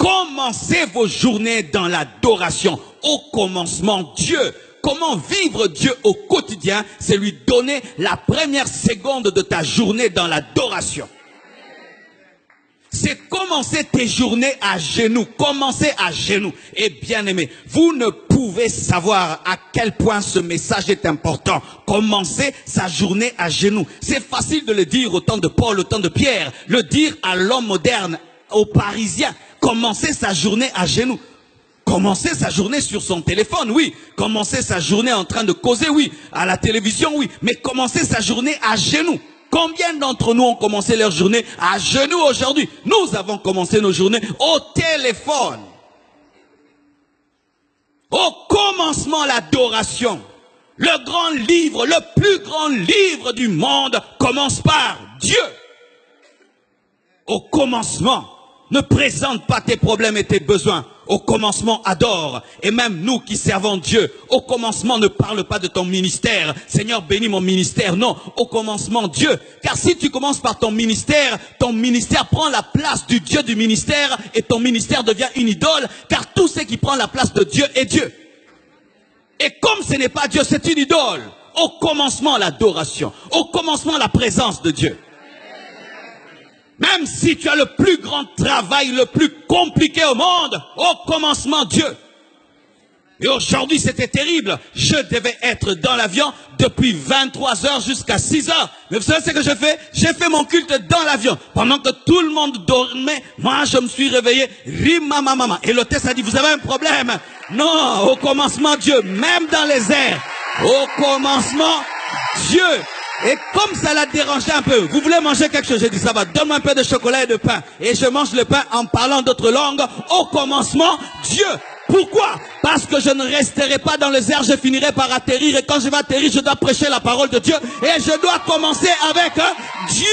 Commencez vos journées dans l'adoration. Au commencement, Dieu. Comment vivre Dieu au quotidien? C'est lui donner la première seconde de ta journée dans l'adoration. C'est commencer tes journées à genoux. Commencez à genoux. Et bien aimé, vous ne pouvez savoir à quel point ce message est important. Commencer sa journée à genoux. C'est facile de le dire au temps de Paul, au temps de Pierre. Le dire à l'homme moderne, aux Parisiens. Commencer sa journée à genoux. Commencer sa journée sur son téléphone, oui. Commencer sa journée en train de causer, oui. À la télévision, oui. Mais commencer sa journée à genoux. Combien d'entre nous ont commencé leur journée à genoux aujourd'hui? Nous avons commencé nos journées au téléphone. Au commencement, l'adoration. Le grand livre, le plus grand livre du monde commence par Dieu. Au commencement, ne présente pas tes problèmes et tes besoins. Au commencement, adore. Et même nous qui servons Dieu, au commencement, ne parle pas de ton ministère. Seigneur, bénis mon ministère. Non, au commencement, Dieu. Car si tu commences par ton ministère prend la place du Dieu du ministère et ton ministère devient une idole. Car tout ce qui prend la place de Dieu est Dieu. Et comme ce n'est pas Dieu, c'est une idole. Au commencement, l'adoration. Au commencement, la présence de Dieu. Même si tu as le plus grand travail, le plus compliqué au monde, au commencement, Dieu. Et aujourd'hui, c'était terrible. Je devais être dans l'avion depuis 23 heures jusqu'à 6 heures. Mais vous savez ce que je fais? J'ai fait mon culte dans l'avion. Pendant que tout le monde dormait, moi, je me suis réveillé. Rimamamama. Et l'hôtesse a dit, vous avez un problème? Non, au commencement, Dieu. Même dans les airs. Au commencement, Dieu. Et comme ça l'a dérangé un peu, vous voulez manger quelque chose? J'ai dit, ça va, donne-moi un peu de chocolat et de pain. Et je mange le pain en parlant d'autres langues. Au commencement, Dieu. Pourquoi? Parce que je ne resterai pas dans les airs, je finirai par atterrir. Et quand je vais atterrir, je dois prêcher la parole de Dieu. Et je dois commencer avec Dieu.